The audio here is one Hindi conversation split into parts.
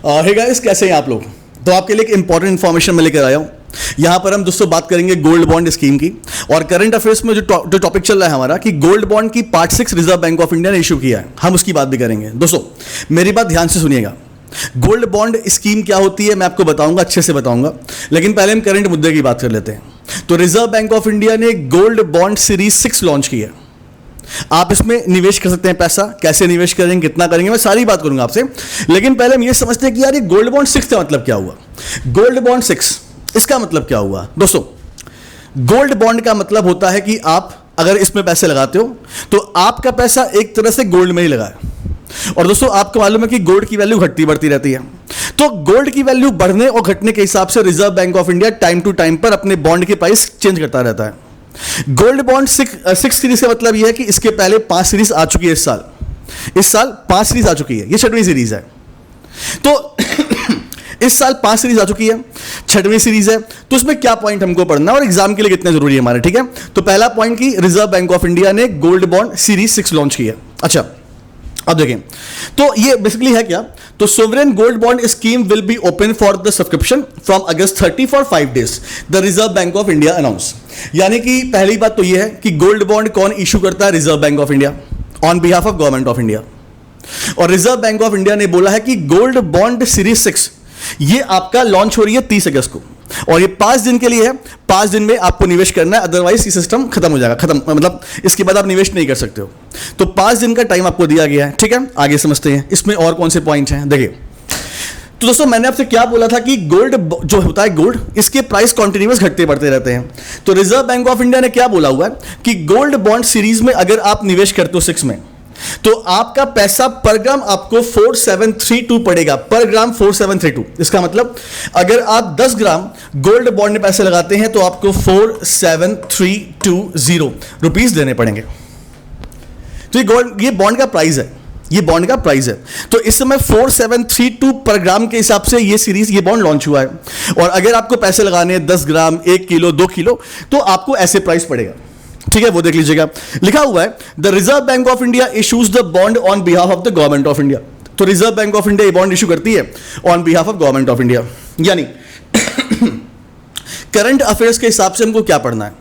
हे गाइस, कैसे हैं आप लोग। तो आपके लिए एक इंपॉर्टेंट इन्फॉर्मेशन मैं लेकर आया हूं। यहां पर हम दोस्तों बात करेंगे गोल्ड बॉन्ड स्कीम की, और करंट अफेयर्स में जो टॉपिक चल रहा है हमारा कि गोल्ड बॉन्ड की part 6 reserve Bank of India ने इशू किया है, हम उसकी बात भी करेंगे। दोस्तों मेरी बात ध्यान से सुनिएगा। गोल्ड बॉन्ड स्कीम क्या होती है मैं आपको बताऊंगा, अच्छे से बताऊंगा, लेकिन पहले हम करंट मुद्दे की बात कर लेते हैं। तो रिजर्व बैंक ऑफ इंडिया ने गोल्ड बॉन्ड सीरीज 6 लॉन्च की है। आप इसमें निवेश कर सकते हैं पैसा, कैसे निवेश करेंगे, कितना करेंगे, मैं सारी बात करूंगा आपसे। लेकिन पहले हम ये समझते हैं कि यार ये गोल्ड बॉन्ड 6 का मतलब क्या हुआ। गोल्ड बॉन्ड 6 इसका मतलब क्या हुआ। दोस्तों गोल्ड बॉन्ड का मतलब होता है कि आप अगर इसमें पैसे लगाते हो तो आपका पैसा एक तरह से गोल्ड में ही लगा है। और दोस्तों आपको मालूम है कि गोल्ड की वैल्यू घटती बढ़ती रहती है, तो गोल्ड की वैल्यू बढ़ने और घटने के हिसाब से Reserve Bank of India time to time पर अपने बॉन्ड की प्राइस चेंज करता रहता है। गोल्ड बॉन्ड 6 सीरीज का मतलब यह है कि इसके पहले 5 सीरीज आ चुकी है। इस साल 5 सीरीज आ चुकी है, ये 6वीं सीरीज है। तो इस साल 5 सीरीज आ चुकी है, 6वीं सीरीज है। तो उसमें क्या पॉइंट हमको पढ़ना और एग्जाम के लिए कितना जरूरी है हमारे, ठीक है। तो पहला पॉइंट की रिजर्व बैंक ऑफ इंडिया ने गोल्ड बॉन्ड सीरीज 6 लॉन्च की है। अच्छा अब देखें तो ये बेसिकली है क्या। तो sovereign gold bond scheme will be open for the subscription from August 30 for 5 days, the reserve Bank of India announce. यानी कि पहली बात तो ये है कि गोल्ड बॉन्ड कौन इशू करता है, reserve Bank of India on behalf of government of India. और रिजर्व बैंक ऑफ इंडिया ने बोला है कि गोल्ड बॉन्ड सीरीज 6 ये आपका लॉन्च हो रही है 30 अगस्त को, और ये 5 दिन के लिए है। 5 दिन में आपको निवेश करना है, अदरवाइज ये सिस्टम खत्म हो जाएगा, खत्म मतलब इसके बाद आप निवेश नहीं कर सकते हो। तो 5 दिन का टाइम आपको दिया गया है, ठीक है। आगे समझते हैं इसमें और कौन से पॉइंट्स हैं। देखिए तो दोस्तों मैंने आपसे क्या बोला था कि गोल्ड जो होता है गोल्ड, इसके प्राइस कॉन्टिन्यूस घटते बढ़ते रहते हैं। तो रिजर्व बैंक ऑफ इंडिया ने क्या बोला हुआ है कि गोल्ड बॉन्ड सीरीज में अगर आप निवेश करते हो 6 में, तो आपका पैसा पर ग्राम आपको 4732 पड़ेगा, पर ग्राम 4732। इसका मतलब अगर आप 10 ग्राम गोल्ड बॉन्ड में पैसे लगाते हैं तो आपको 4732 रुपीस देने पड़ेंगे। तो ये बॉन्ड का प्राइस है, ये बॉन्ड का प्राइस है। तो इस समय 4732 पर ग्राम के हिसाब से ये सीरीज ये बॉन्ड लॉन्च हुआ है। और अगर आपको पैसे लगाने हैं 10 ग्राम, 1 किलो, 2 किलो, तो आपको ऐसे प्राइस पड़ेगा, ठीक है। वो देख लीजिएगा, लिखा हुआ है the reserve Bank of India issues the bond on behalf of the government of India. तो रिजर्व बैंक ऑफ इंडिया ये बॉन्ड इशू करती है on behalf of government of India. यानी करंट अफेयर्स के हिसाब से हमको क्या पढ़ना है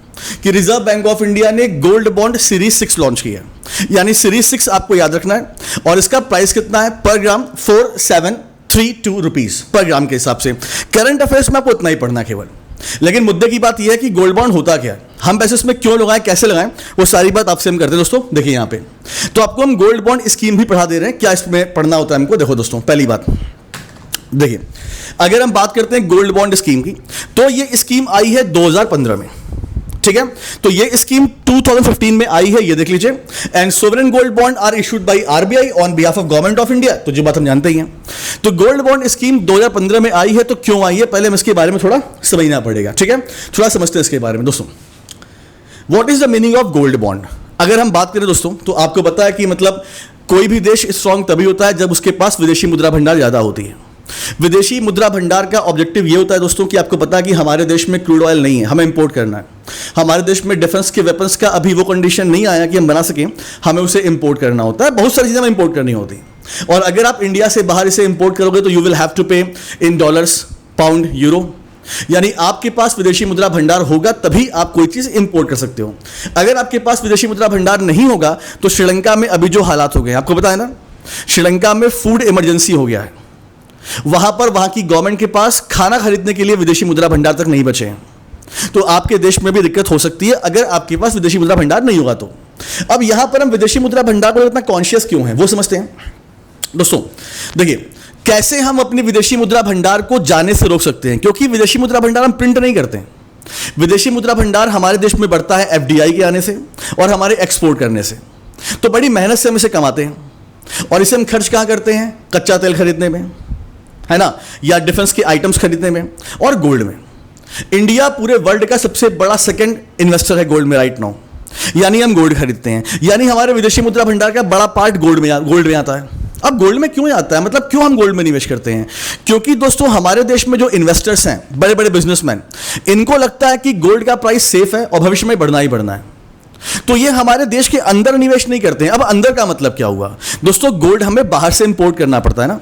कि रिजर्व बैंक ऑफ इंडिया ने गोल्ड बॉन्ड सीरीज 6 लॉन्च की है। यानी सीरीज 6 आपको याद रखना है, और इसका प्राइस कितना है पर ग्राम 4732 रुपीज पर ग्राम के हिसाब से। करंट अफेयर्स में आपको इतना ही पढ़ना है केवल। लेकिन मुद्दे की बात यह है कि गोल्ड बॉन्ड होता क्या है, हम पैसे इसमें क्यों लगाएं, कैसे लगाएं, वो सारी बात आपसे हम करते हैं दोस्तों। देखिए यहाँ पे तो आपको हम गोल्ड बॉन्ड स्कीम भी पढ़ा दे रहे हैं, क्या इसमें पढ़ना होता है हमको। देखो दोस्तों पहली बात देखिए, अगर हम बात करते हैं गोल्ड बॉन्ड स्कीम की, तो ये स्कीम आई है 2015 में, ठीक है। तो ये स्कीम 2015 में आई है, ये देख लीजिए। And sovereign gold bond are issued by RBI on behalf of government of India. तो जो बात हम जानते ही हैं। तो गोल्ड बॉन्ड स्कीम 2015 में आई है, तो क्यों आई है पहले हम इसके बारे में थोड़ा समझना पड़ेगा, ठीक है। थोड़ा समझते हैं इसके बारे में दोस्तों। What is the meaning of gold bond. अगर हम बात करें दोस्तों तो आपको पता है कि मतलब कोई भी देश स्ट्रांग तभी होता है जब उसके पास विदेशी मुद्रा भंडार ज्यादा होती है। विदेशी मुद्रा भंडार का ऑब्जेक्टिव ये होता है दोस्तों कि आपको पता है कि हमारे देश में क्रूड ऑयल नहीं है, हमें इंपोर्ट करना है। हमारे देश में डिफेंस के वेपन्स का अभी वो कंडीशन नहीं आया कि हम बना सकें, हमें उसे इंपोर्ट करना होता है। बहुत सारी चीजें हमें इंपोर्ट करनी होती है, और अगर आप इंडिया से बाहर इसे इंपोर्ट करोगे तो यू विल हैव टू पे इन डॉलर्स, पाउंड, यूरो। यानी आपके पास विदेशी मुद्रा भंडार होगा तभी आप कोई चीज इंपोर्ट कर सकते हो। अगर आपके पास विदेशी मुद्रा भंडार नहीं होगा तो श्रीलंका में अभी जो हालात हो गए आपको पता है ना, श्रीलंका में फूड इमरजेंसी हो गया है। वहां पर वहां की गवर्नमेंट के पास खाना खरीदने के लिए विदेशी मुद्रा भंडार तक नहीं बचे हैं। तो आपके देश में भी दिक्कत हो सकती है अगर आपके पास विदेशी मुद्रा भंडार नहीं होगा तो। अब यहां पर हम विदेशी मुद्रा भंडार पर इतना कॉन्शियस क्यों हैं वो समझते हैं दोस्तों। देखिए कैसे हम अपनी विदेशी मुद्रा भंडार को जाने से रोक सकते हैं, क्योंकि विदेशी मुद्रा भंडार हम प्रिंट नहीं करते हैं। विदेशी मुद्रा भंडार हमारे देश में बढ़ता है एफडीआई के आने से और हमारे एक्सपोर्ट करने से। तो बड़ी मेहनत से हम इसे कमाते हैं, और इसे हम खर्च कहाँ करते हैं, कच्चा तेल खरीदने में, है ना, या डिफेंस के आइटम्स खरीदने में, और गोल्ड में। इंडिया पूरे वर्ल्ड का सबसे बड़ा सेकंड इन्वेस्टर है गोल्ड में राइट नाउ। यानी हम गोल्ड खरीदते हैं, यानी हमारे विदेशी मुद्रा भंडार का बड़ा पार्ट गोल्ड में आता है। अब गोल्ड में क्यों आता है, मतलब क्यों हम गोल्ड में निवेश करते हैं, क्योंकि दोस्तों हमारे देश में जो इन्वेस्टर्स हैं, बड़े बड़े बिजनेसमैन, इनको लगता है कि गोल्ड का प्राइस सेफ है और भविष्य में बढ़ना ही बढ़ना है। तो ये हमारे देश के अंदर निवेश नहीं करते हैं। अब अंदर का मतलब क्या हुआ दोस्तों, गोल्ड हमें बाहर से इंपोर्ट करना पड़ता है ना।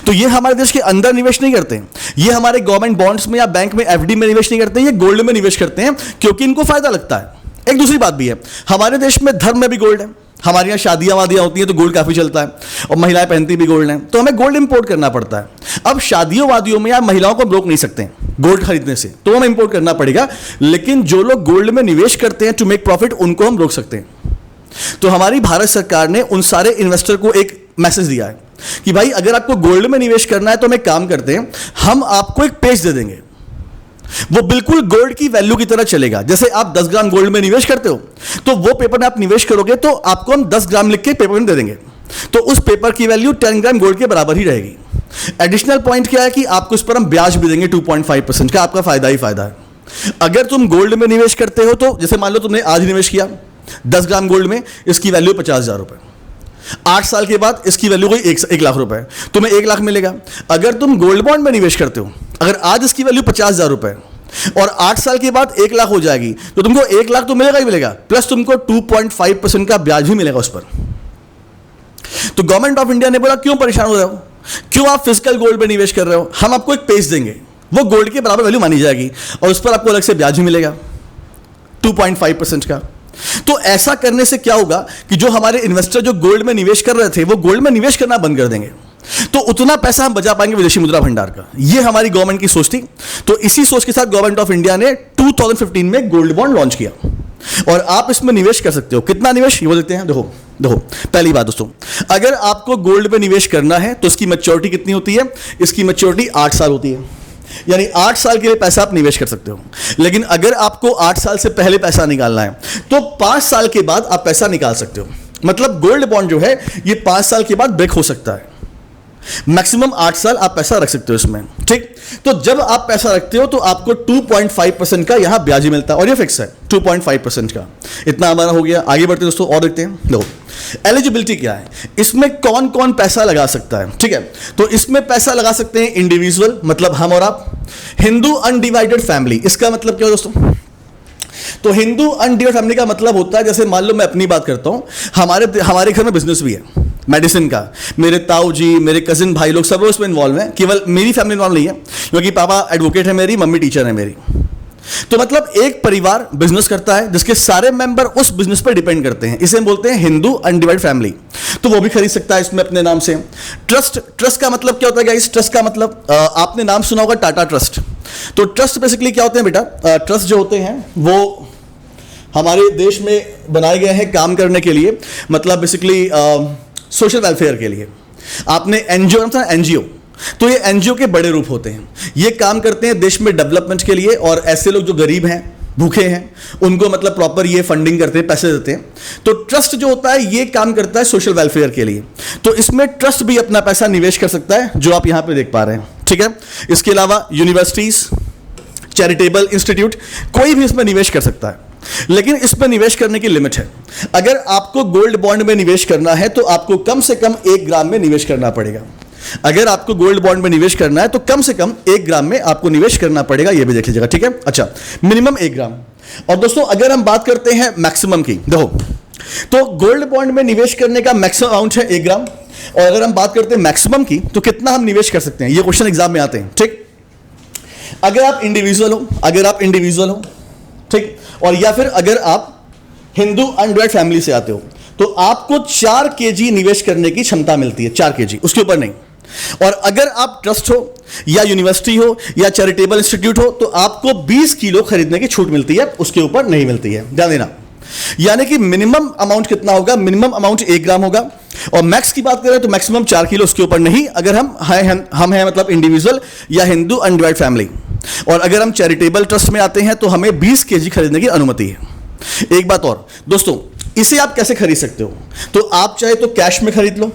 तो ये हमारे देश के अंदर निवेश नहीं करते, ये हमारे गवर्नमेंट बॉन्ड्स में या बैंक में एफडी में निवेश नहीं करते, ये गोल्ड में निवेश करते हैं क्योंकि इनको फायदा लगता है। एक दूसरी बात भी है, हमारे देश में धर्म में भी गोल्ड है, हमारे यहाँ शादियां वादियां होती हैं तो गोल्ड काफी चलता है और महिलाएं पहनती भी गोल्ड है, तो हमें गोल्ड इंपोर्ट करना पड़ता है। अब शादियों वादियों में या महिलाओं को हम रोक नहीं सकते गोल्ड खरीदने से, तो हमें इंपोर्ट करना पड़ेगा, लेकिन जो लोग गोल्ड में निवेश करते हैं टू मेक प्रॉफिट, उनको हम रोक सकते हैं। तो हमारी भारत सरकार ने उन सारे इन्वेस्टर को एक मैसेज दिया है कि भाई अगर आपको गोल्ड में निवेश करना है तो हम एक काम करते हैं, हम आपको एक पेज दे देंगे, वो बिल्कुल गोल्ड की वैल्यू की तरह चलेगा। जैसे आप 10 ग्राम गोल्ड में निवेश करते हो तो वो पेपर में आप निवेश करोगे तो आपको हम 10 ग्राम लिख के पेपर में दे देंगे, तो उस पेपर की वैल्यू 10 ग्राम गोल्ड के बराबर ही रहेगी। एडिशनल पॉइंट क्या है कि आपको इस पर हम ब्याज भी देंगे 2.5% का, आपका फायदा ही फायदा है। अगर तुम गोल्ड में निवेश करते हो तो जैसे मान लो तुमने आज निवेश किया 10 ग्राम गोल्ड में, इसकी वैल्यू 50,000 रुपए, 8 साल के बाद इसकी वैल्यू कोई 1 लाख रुपए, तुम्हें 1 लाख मिलेगा। अगर तुम गोल्ड बॉन्ड में निवेश करते हो, अगर आज इसकी वैल्यू 50,000 रुपए और 8 साल के बाद 1 लाख हो जाएगी, तो तुमको 1 लाख तो मिलेगा ही मिलेगा, प्लस तुमको 2.5% का ब्याज भी मिलेगा उस पर। तो गवर्नमेंट ऑफ इंडिया ने बोला क्यों परेशान हो रहे हो, क्यों आप फिजिकल गोल्ड में निवेश कर रहे हो, हम आपको एक पेज देंगे, वो गोल्ड के बराबर वैल्यू मानी जाएगी और उस पर आपको अलग से ब्याज भी मिलेगा 2.5% का। तो ऐसा करने से क्या होगा कि जो हमारे इन्वेस्टर जो गोल्ड में निवेश कर रहे थे वो गोल्ड में निवेश करना बंद कर देंगे, तो उतना पैसा हम बचा पाएंगे विदेशी मुद्रा भंडार का। ये हमारी गवर्नमेंट की सोच थी। तो इसी सोच के साथ गवर्नमेंट ऑफ इंडिया ने 2015 में गोल्ड बॉन्ड लॉन्च किया और आप इसमें निवेश कर सकते हो। कितना निवेश ये बोलते हैं, देखो पहली बात दोस्तों, अगर आपको गोल्ड में निवेश करना है तो इसकी मैच्योरिटी कितनी होती है, इसकी मैच्योरिटी 8 साल होती है, यानी 8 साल के लिए पैसा आप निवेश कर सकते हो। लेकिन अगर आपको 8 साल से पहले पैसा निकालना है तो 5 साल के बाद आप पैसा निकाल सकते हो। मतलब गोल्ड बॉन्ड जो है ये 5 साल के बाद ब्रेक हो सकता है, मैक्सिमम 8 साल आप पैसा रख सकते हो इसमें, ठीक। तो जब आप पैसा रखते हो तो आपको 2.5% का यहां ब्याज ही मिलता है और ये फिक्स है 2.5% का। इतना हमारा हो गया। आगे बढ़ते दोस्तों और देखते हैं। लो एलिजिबिलिटी क्या है, इसमें कौन कौन पैसा लगा सकता है, ठीक है। तो इसमें पैसा लगा सकते हैं इंडिविजुअल, मतलब हम और आप, हिंदू अनडिवाइडेड फैमिली, इसका मतलब क्या है दोस्तों, तो हिंदू अनडिवाइडेड फैमिली का मतलब होता है, जैसे मान लो मैं अपनी बात करता हूं, हमारे घर में बिजनेस भी है मेडिसिन का, मेरे ताऊ जी, मेरे कजिन भाई लोग सब लोग इसमें इन्वॉल्व हैं, केवल मेरी फैमिली इन्वॉल्व नहीं है क्योंकि पापा एडवोकेट है मेरी, मम्मी टीचर है मेरी। तो मतलब एक परिवार बिजनेस करता है जिसके सारे मेंबर उस बिजनेस पर डिपेंड करते हैं, इसे हम बोलते हैं हिंदू अनडिवाइडेड फैमिली। तो वो भी खरीद सकता है इसमें अपने नाम से। ट्रस्ट का मतलब क्या होता है गाइस, ट्रस्ट का मतलब आपने नाम सुना होगा टाटा ट्रस्ट। तो ट्रस्ट बेसिकली क्या होते हैं बेटा, ट्रस्ट जो होते हैं वो हमारे देश में बनाए गए हैं काम करने के लिए, मतलब बेसिकली सोशल वेलफेयर के लिए। आपने एनजीओ था, एनजीओ, तो ये एनजीओ के बड़े रूप होते हैं, ये काम करते हैं देश में डेवलपमेंट के लिए, और ऐसे लोग जो गरीब हैं, भूखे हैं, उनको मतलब प्रॉपर ये फंडिंग करते हैं, पैसे देते हैं। तो ट्रस्ट जो होता है ये काम करता है सोशल वेलफेयर के लिए। तो इसमें ट्रस्ट भी अपना पैसा निवेश कर सकता है, जो आप यहां पे देख पा रहे हैं, ठीक है। इसके अलावा यूनिवर्सिटीज, चैरिटेबल इंस्टीट्यूट, कोई भी इसमें निवेश कर सकता है, लेकिन इस पर निवेश करने की लिमिट है। अगर आपको गोल्ड बॉन्ड में निवेश करना है तो आपको कम से कम 1 ग्राम में निवेश करना पड़ेगा। अगर आपको गोल्ड बॉन्ड में निवेश करना है तो कम से कम 1 ग्राम में आपको निवेश करना पड़ेगा, यह भी देख लीजिएगा, ठीक है। अच्छा, मिनिमम 1 ग्राम। और दोस्तों अगर हम बात करते हैं मैक्सिमम की, देखो तो गोल्ड बॉन्ड में निवेश करने का मैक्सिमम अमाउंट है 1 ग्राम, और अगर हम बात करते हैं मैक्सिमम की तो कितना हम निवेश कर सकते हैं, ये क्वेश्चन एग्जाम में आते हैं, ठीक। अगर आप इंडिविजुअल हो, ठीक, और या फिर अगर आप हिंदू अनडिवाइडेड फैमिली से आते हो तो आपको 4 केजी निवेश करने की क्षमता मिलती है, 4 केजी, उसके ऊपर नहीं। और अगर आप ट्रस्ट हो या यूनिवर्सिटी हो या चैरिटेबल इंस्टीट्यूट हो तो आपको 20 किलो खरीदने की छूट मिलती है, उसके ऊपर नहीं मिलती है, ध्यान देना। यानी कि मिनिमम अमाउंट कितना होगा, मिनिमम अमाउंट 1 ग्राम होगा, और मैक्स की बात करें तो मैक्सिमम 4 किलो, उसके ऊपर नहीं, अगर हम हैं मतलब इंडिविजुअल या हिंदू अनडिवाइडेड फैमिली। और अगर हम चैरिटेबल ट्रस्ट में आते हैं तो हमें 20 केजी खरीदने की अनुमति है। एक बात और दोस्तों, इसे आप कैसे खरीद सकते हो, तो आप चाहे तो कैश में खरीद लो,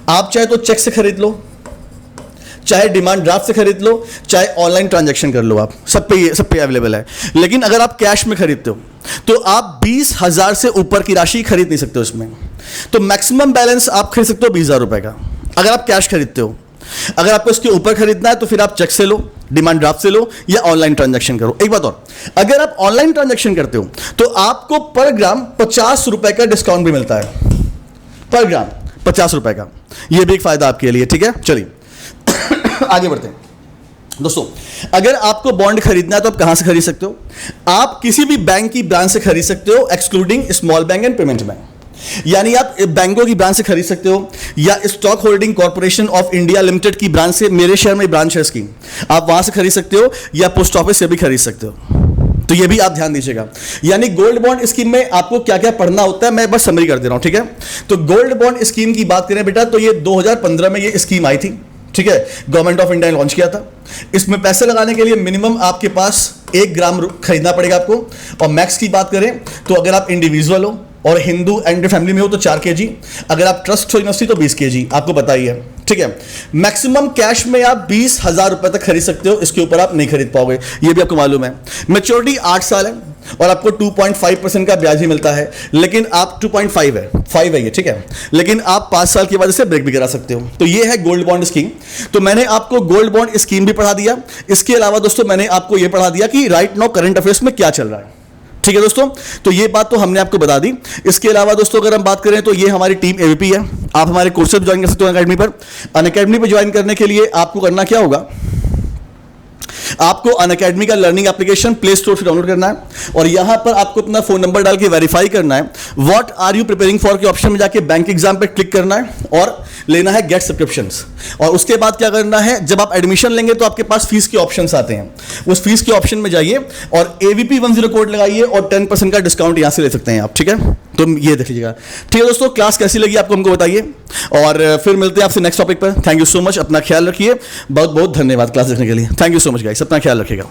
आप चाहे तो चेक से खरीद लो, चाहे डिमांड ड्राफ्ट से खरीद लो, चाहे ऑनलाइन ट्रांजैक्शन कर लो, आप सब पे अवेलेबल है। लेकिन अगर आप कैश में खरीदते हो तो आप 20,000 से ऊपर की राशि खरीद नहीं सकते हो इसमें। तो मैक्सिमम बैलेंस आप खरीद सकते हो 20,000 रुपए का, अगर आप कैश खरीदते हो। अगर आपको इसके ऊपर खरीदना है तो फिर आप चेक से लो, डिमांड ड्राफ्ट से लो, या ऑनलाइन ट्रांजैक्शन करो। एक बात और, अगर आप ऑनलाइन ट्रांजैक्शन करते हो तो आपको पर ग्राम 50 रुपए का डिस्काउंट भी मिलता है, पर ग्राम 50 रुपए का। ये भी एक फायदा आपके लिए, ठीक है। चलिए आगे बढ़ते हैं दोस्तों। अगर आपको बॉन्ड खरीदना है तो आप कहां से खरीद सकते हो? आप किसी भी बैंक की ब्रांच से खरीद सकते हो, excluding small bank and payment bank. यानी आप बैंकों की ब्रांच से खरीद सकते हो, या stock holding corporation of India limited की ब्रांच से, मेरे शहर में ब्रांच है इसकी, आप वहां से खरीद सकते हो, या पोस्ट ऑफिस से भी खरीद सकते हो। तो ये भी आप ध्यान दीजिएगा। यानी गोल्ड बॉन्ड स्कीम में आपको क्या क्या पढ़ना होता है, मैं बस समरी कर दे रहा हूं, ठीक है। तो गोल्ड बॉन्ड स्कीम की बात करें बेटा, तो ये 2015 में ये स्कीम आई थी, ठीक है। गवर्नमेंट ऑफ इंडिया ने लॉन्च किया था। इसमें पैसे लगाने के लिए मिनिमम आपके पास 1 ग्राम खरीदना पड़ेगा आपको, और मैक्स की बात करें तो अगर आप इंडिविजुअल हो और हिंदू एंड फैमिली में हो तो 4 kg, अगर आप ट्रस्ट हो यूनिवर्सिटी तो 20 kg, आपको बताइए, ठीक है। मैक्सिमम कैश में आप 20,000 रुपए तक खरीद सकते हो, इसके ऊपर आप नहीं खरीद पाओगे, ये भी आपको मालूम है। मैच्योरिटी 8 साल है और आपको 2.5% का ब्याज ही मिलता है, लेकिन आप 2.5 है, 5 है ये, ठीक है, लेकिन आप 5 साल के बाद इसे ब्रेक भी करा सकते हो। तो ये है गोल्ड बॉन्ड स्कीम। तो मैंने आपको गोल्ड बॉन्ड स्कीम भी पढ़ा दिया। इसके अलावा दोस्तों मैंने आपको यह पढ़ा दिया कि राइट नाउ करंट अफेयर्स में क्या चल रहा है, ठीक है दोस्तों। तो ये बात तो हमने आपको बता दी। इसके अलावा दोस्तों अगर हम बात करें तो ये हमारी टीम एवीपी है। आप हमारे कोर्सेज ज्वाइन कर सकते हो अनअकैडमी पर। अनअकैडमी पर ज्वाइन करने के लिए आपको करना क्या होगा, आपको अनअकैडमी का लर्निंग एप्लीकेशन प्ले स्टोर से डाउनलोड करना है और यहां पर आपको अपना फोन नंबर डाल के वेरीफाई करना है। What are you preparing for के ऑप्शन में जाके बैंक एग्जाम पे क्लिक करना है और लेना है गेट सब्सक्रिप्शंस। और उसके बाद क्या करना है, जब आप एडमिशन लेंगे तो आपके पास फीस के ऑप्शंस आते हैं, उस फीस के ऑप्शन में जाइए और AVP 10 कोड लगाइए और 10% का डिस्काउंट यहां से ले सकते हैं आप, ठीक है। तो ये देख लीजिएगा, ठीक है दोस्तों। क्लास कैसी लगी आपको हमको बताइए, और फिर मिलते हैं आपसे नेक्स्ट टॉपिक पर। थैंक यू सो मच, अपना ख्याल रखिए। बहुत बहुत धन्यवाद क्लास देखने के लिए। Thank you so much guys, अपना ख्याल रखिएगा।